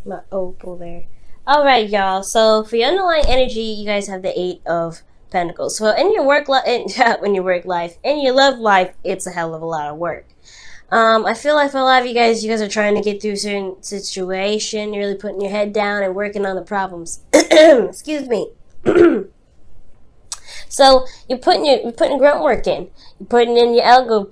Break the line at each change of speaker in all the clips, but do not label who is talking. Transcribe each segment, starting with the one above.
My opal there. All right, y'all. So for your underlying energy, you guys have the Eight of Pentacles. So in your work life, in your work life, in your love life, it's a hell of a lot of work. I feel like for a lot of you guys are trying to get through a certain situation. You're really putting your head down and working on the problems. Excuse me. So you're putting grunt work in. You're putting in your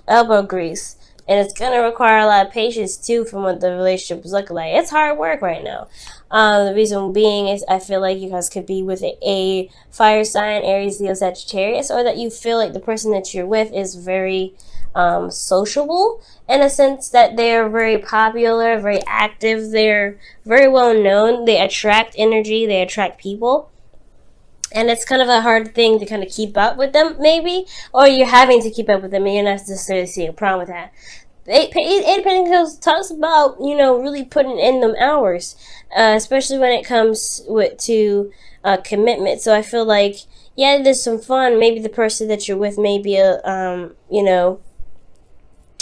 elbow grease. And it's gonna require a lot of patience too from what the relationship is looking like. It's hard work right now. The reason being is I feel like you guys could be with a fire sign, Aries, Leo, Sagittarius, or that you feel like the person that you're with is very sociable in a sense that they're very popular, very active, they're very well known, they attract energy, they attract people. And it's kind of a hard thing to kind of keep up with them, maybe, or you're having to keep up with them, and you're not necessarily seeing a problem with that. Eight Pentacles talks about really putting in them hours, especially when it comes to commitment. So I feel like there's some fun. Maybe the person that you're with may be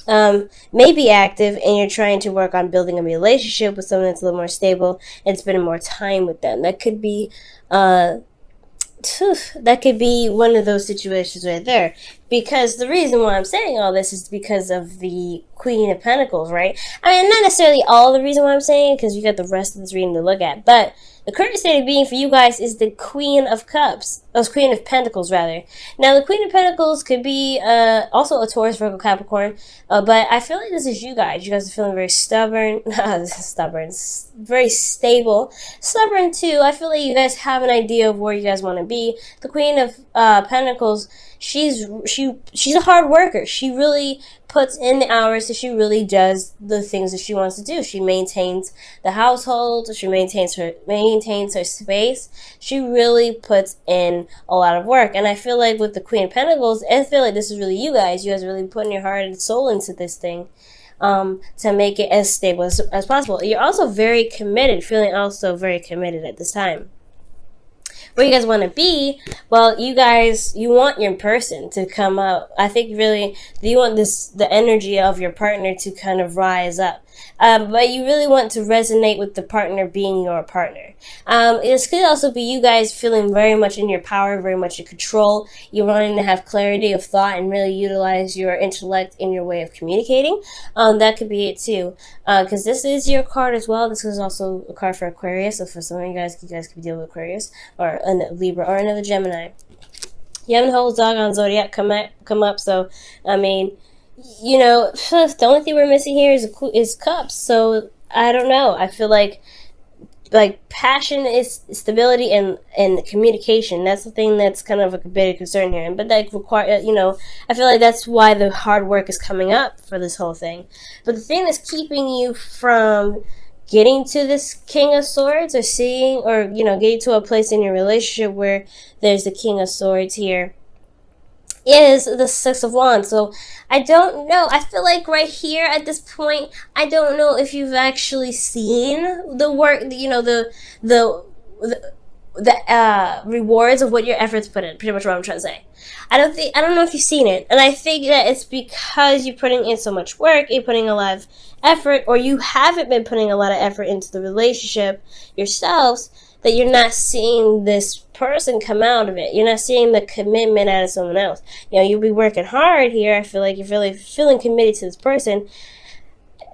may be active, and you're trying to work on building a relationship with someone that's a little more stable and spending more time with them. That could be one of those situations right there. Because the reason why I'm saying all this is because of the Queen of Pentacles, right? I mean, not necessarily all the reason why I'm saying it, because you got the rest of this reading to look at, but the current state of being for you guys is the Queen of Cups. Queen of Pentacles, rather. Now, the Queen of Pentacles could be also a Taurus, Virgo, Capricorn, but I feel like this is you guys. You guys are feeling very stubborn, very stable. Stubborn, too. I feel like you guys have an idea of where you guys want to be. The Queen of Pentacles, she's a hard worker. She really puts in the hours, so she really does the things that she wants to do. She maintains the household, she maintains her space. She really puts in a lot of work. And I feel like with the Queen of Pentacles, I feel like this is really you guys. You guys are really putting your heart and soul into this thing to make it as stable as possible. You're also very committed, feeling also very committed at this time. Where you guys want to be, well, you want your person to come up. I think really you want the energy of your partner to kind of rise up. But you really want to resonate with the partner being your partner. This could also be you guys feeling very much in your power, very much in control. You're wanting to have clarity of thought and really utilize your intellect in your way of communicating. That could be it too. Because this is your card as well. This is also a card for Aquarius. So for some of you guys could be dealing with Aquarius or a Libra or another Gemini. You haven't the whole doggone zodiac come up. So I mean, the only thing we're missing here is cups. So I don't know. I feel like passion is stability and communication. That's the thing that's kind of a bit of concern here. But that require I feel like that's why the hard work is coming up for this whole thing. But the thing that's keeping you from getting to this King of Swords or getting to a place in your relationship where there's the King of Swords here is the Six of Wands. So I don't know. I feel like right here at this point, I don't know if you've actually seen the work, the rewards of what your efforts put in. Pretty much what I'm trying to say. I don't know if you've seen it, and I think that it's because you're putting in so much work, you're putting a lot of effort, or you haven't been putting a lot of effort into the relationship yourselves, that you're not seeing this person come out of it. You're not seeing the commitment out of someone else. You'll be working hard here. I feel like you're really feeling committed to this person.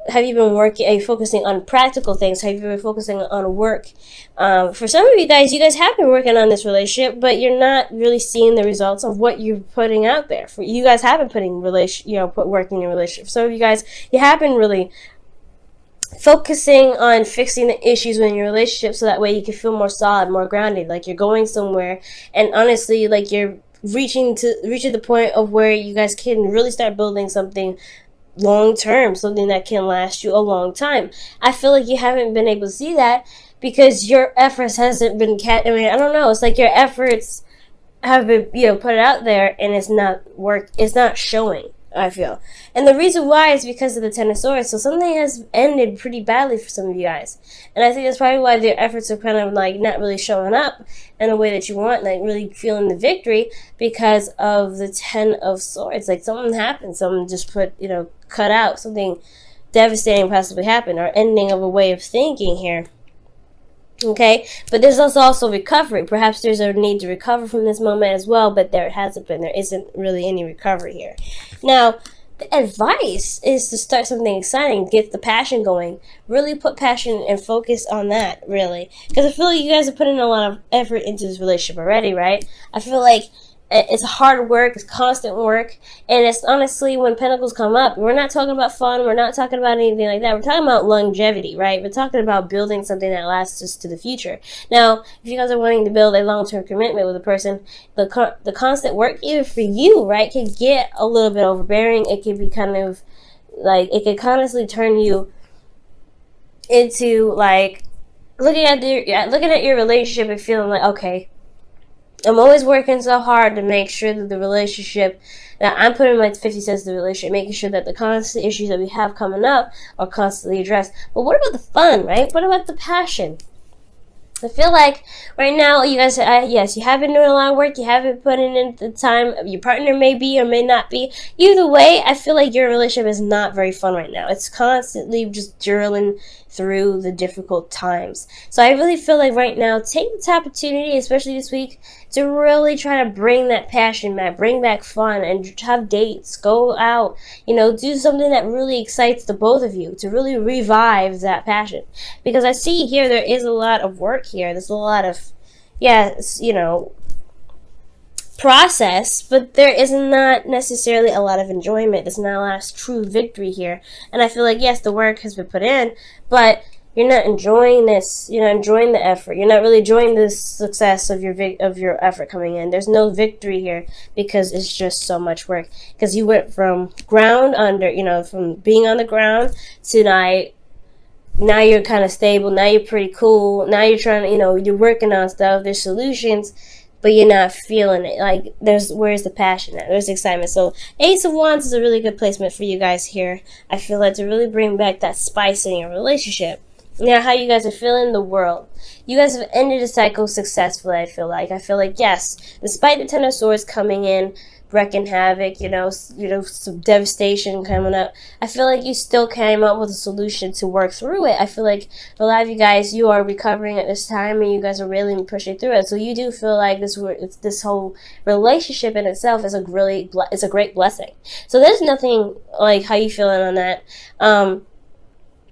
Have you been working? Are you focusing on practical things? Have you been focusing on work? For some of you guys have been working on this relationship, but you're not really seeing the results of what you're putting out there. For you guys have been put work in your relationship. Some of you guys, you have been really focusing on fixing the issues in your relationship, so that way you can feel more solid, more grounded, like you're going somewhere, and honestly, like you're reaching the point of where you guys can really start building something long term, something that can last you a long time. I feel like you haven't been able to see that because your efforts hasn't been I don't know, it's like your efforts have been put out there, and it's not showing, I feel. And the reason why is because of the Ten of Swords. So something has ended pretty badly for some of you guys. And I think that's probably why their efforts are kind of like not really showing up in the way that you want, like really feeling the victory, because of the Ten of Swords. Like something happened. Someone just cut out. Something devastating possibly happened, or ending of a way of thinking here. Okay, but there's also recovery. Perhaps there's a need to recover from this moment as well, but there isn't really any recovery here. Now, the advice is to start something exciting, get the passion going, really put passion and focus on that, really. Because I feel like you guys are putting a lot of effort into this relationship already, right? I feel like it's hard work, it's constant work, and it's honestly, when pentacles come up, we're not talking about fun, we're not talking about anything like that, we're talking about longevity, right? We're talking about building something that lasts us to the future. Now, if you guys are wanting to build a long-term commitment with a person, the constant work, even for you, right, can get a little bit overbearing. It can be kind of like, it can constantly turn you into like looking at your relationship and feeling like, okay, I'm always working so hard to make sure that the relationship, that I'm putting my 50 cents in the relationship, making sure that the constant issues that we have coming up are constantly addressed. But what about the fun, right? What about the passion? I feel like right now, you guys, yes, you have been doing a lot of work, you haven't put in the time, your partner may be or may not be. Either way, I feel like your relationship is not very fun right now. It's constantly just journaling through the difficult times. So I really feel like right now, take this opportunity, especially this week, to really try to bring that passion back, bring back fun, and have dates, go out, do something that really excites the both of you, to really revive that passion. Because I see here there is a lot of work here. There's a lot of, process, but there is not necessarily a lot of enjoyment. There's not a lot of true victory here. And I feel like, yes, the work has been put in, but you're not enjoying this. You're not enjoying the effort. You're not really enjoying the success of your effort coming in. There's no victory here because it's just so much work. Because you went from ground under, from being on the ground to now you're kind of stable. Now you're pretty cool. Now you're trying to, you're working on stuff. There's solutions, but you're not feeling it. Like, where's the passion at? Where's the excitement? So Ace of Wands is a really good placement for you guys here. I feel like to really bring back that spice in your relationship. Now, how you guys are feeling in the world. You guys have ended a cycle successfully, I feel like. Yes, despite the Ten of Swords coming in, wreaking havoc, some devastation coming up, I feel like you still came up with a solution to work through it. I feel like a lot of you guys, you are recovering at this time, and you guys are really pushing through it. So you do feel like this whole relationship in itself is a great blessing. So there's nothing like how you feeling on that.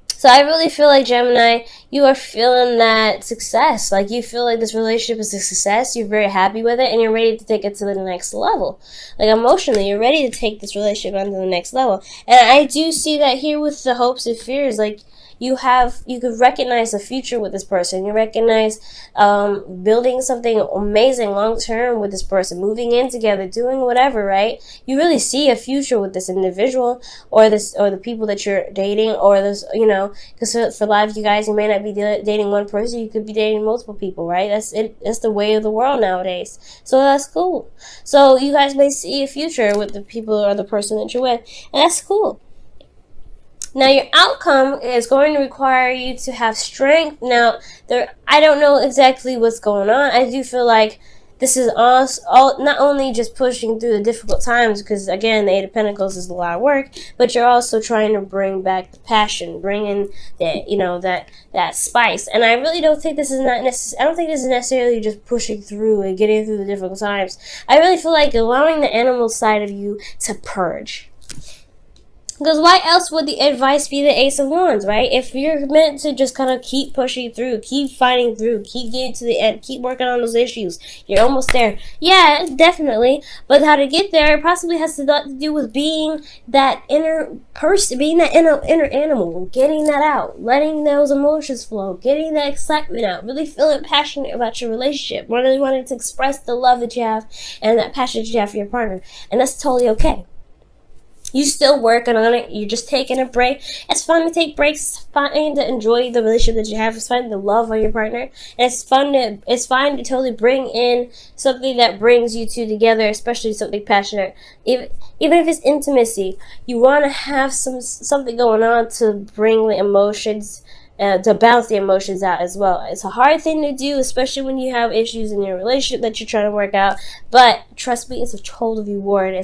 So I really feel like, Gemini, you are feeling that success. Like, you feel like this relationship is a success. You're very happy with it, and you're ready to take it to the next level. Like, emotionally, you're ready to take this relationship onto the next level. And I do see that here with the hopes and fears. Like, you could recognize the future with this person. You recognize building something amazing long-term with this person, moving in together, doing whatever, right? You really see a future with this individual or the people that you're dating, or this, because for a lot of you guys, you may not be dating one person, you could be dating multiple people, right? That's it. That's the way of the world nowadays. So that's cool. So you guys may see a future with the people or the person that you're with, and that's cool. Now, your outcome is going to require you to have strength. Now, I don't know exactly what's going on. I do feel like this is all not only just pushing through the difficult times, because, again, the Eight of Pentacles is a lot of work, but you're also trying to bring back the passion, bring in that spice. And I really don't think this is I don't think this is necessarily just pushing through and getting through the difficult times. I really feel like allowing the animal side of you to purge. Because why else would the advice be the Ace of Wands, right? If you're meant to just kind of keep pushing through, keep fighting through, keep getting to the end, keep working on those issues, you're almost there. Yeah, definitely. But how to get there possibly has a lot to do with being that inner person, being that inner animal, getting that out, letting those emotions flow, getting that excitement out, really feeling passionate about your relationship, really wanting to express the love that you have and that passion that you have for your partner. And that's totally okay. You still working on it. You're just taking a break. It's fun to take breaks. It's fun to enjoy the relationship that you have. It's fun to love on your partner. And it's fine to totally bring in something that brings you two together, especially something passionate. Even if it's intimacy, you want to have something going on to bring the emotions, to balance the emotions out as well. It's a hard thing to do, especially when you have issues in your relationship that you're trying to work out. But trust me, it's a total reward.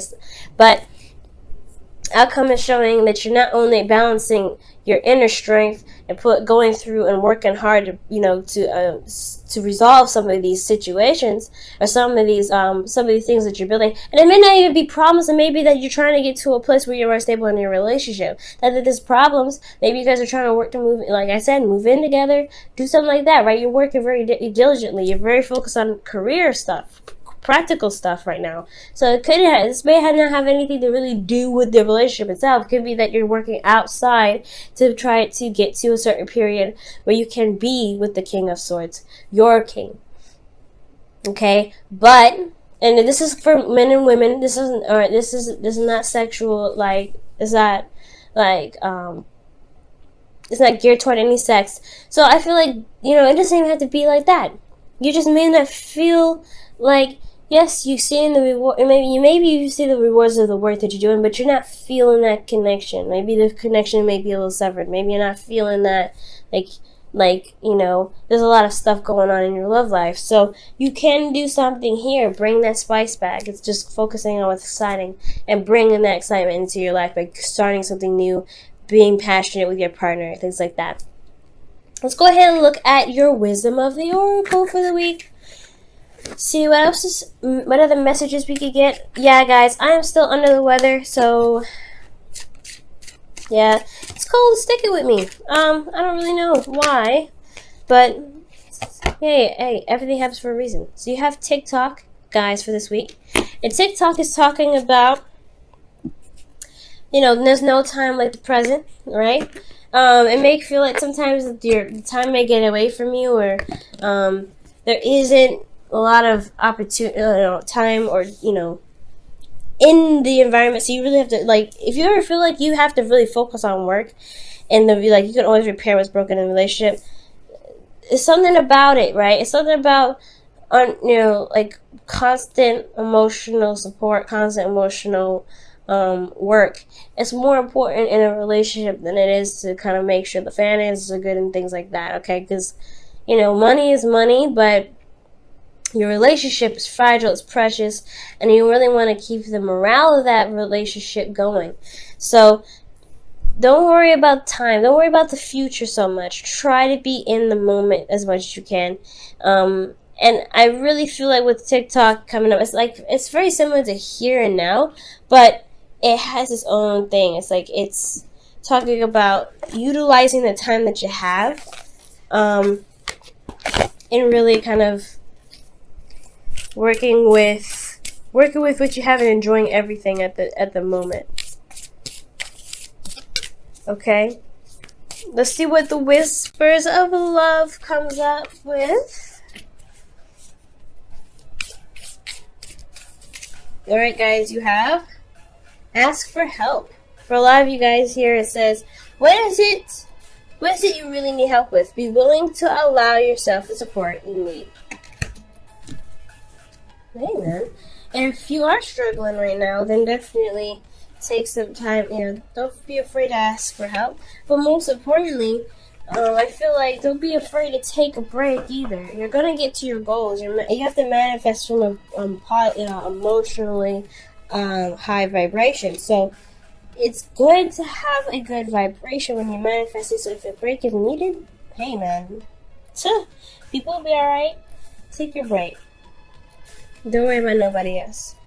outcome is showing that you're not only balancing your inner strength and going through and working hard to to resolve some of these situations or some of these things that you're building, and it may not even be problems, and maybe that you're trying to get to a place where you're more stable in your relationship, that there's problems, maybe you guys are trying to work to move, like I said, move in together, do something like that, right? You're working very diligently, you're very focused on career stuff, practical stuff right now. So this may not have anything to really do with the relationship itself. It could be that you're working outside to try to get to a certain period where you can be with the King of Swords, your king. Okay, but and this is for men and women. This isn't, or this is not sexual. Like, it's not like it's not geared toward any sex. So I feel like, it doesn't even have to be like that. You just may not feel like, yes, you see the reward. Maybe you see the rewards of the work that you're doing, but you're not feeling that connection. Maybe the connection may be a little severed. Maybe you're not feeling that, there's a lot of stuff going on in your love life. So you can do something here. Bring that spice back. It's just focusing on what's exciting and bringing that excitement into your life by starting something new, being passionate with your partner, things like that. Let's go ahead and look at your wisdom of the oracle for the week. See what other messages we could get. Yeah, guys, I am still under the weather, so yeah, it's cold. Stick it with me. I don't really know why, but hey, everything happens for a reason. So you have TikTok, guys, for this week, and TikTok is talking about, there's no time like the present, right? It may feel like sometimes the time may get away from you, or there isn't a lot of opportunity, time, or in the environment. So you really have to, if you ever feel like you have to really focus on work, and you can always repair what's broken in a relationship. It's something about it, right? It's something about constant emotional support, constant emotional work. It's more important in a relationship than it is to kind of make sure the finances are good and things like that. Okay, because money is money, but your relationship is fragile, it's precious, and you really want to keep the morale of that relationship going. So don't worry about time. Don't worry about the future so much. Try to be in the moment as much as you can. And I really feel like with TikTok coming up, it's very similar to Here and Now, but it has its own thing. It's talking about utilizing the time that you have, and really kind of working with what you have and enjoying everything at the moment. Okay, let's see what the Whispers of Love comes up with. All right, guys, you have ask for help. For a lot of you guys here, it says, what is it you really need help with? Be willing to allow yourself the support you need. Hey, man. And if you are struggling right now, then definitely take some time. Don't be afraid to ask for help. But most importantly, I feel like don't be afraid to take a break either. You're gonna get to your goals. You have to manifest from emotionally high vibration. So it's good to have a good vibration when you manifest it. So if a break is needed, hey, man, people will be all right. Take your break. Don't worry about nobody else.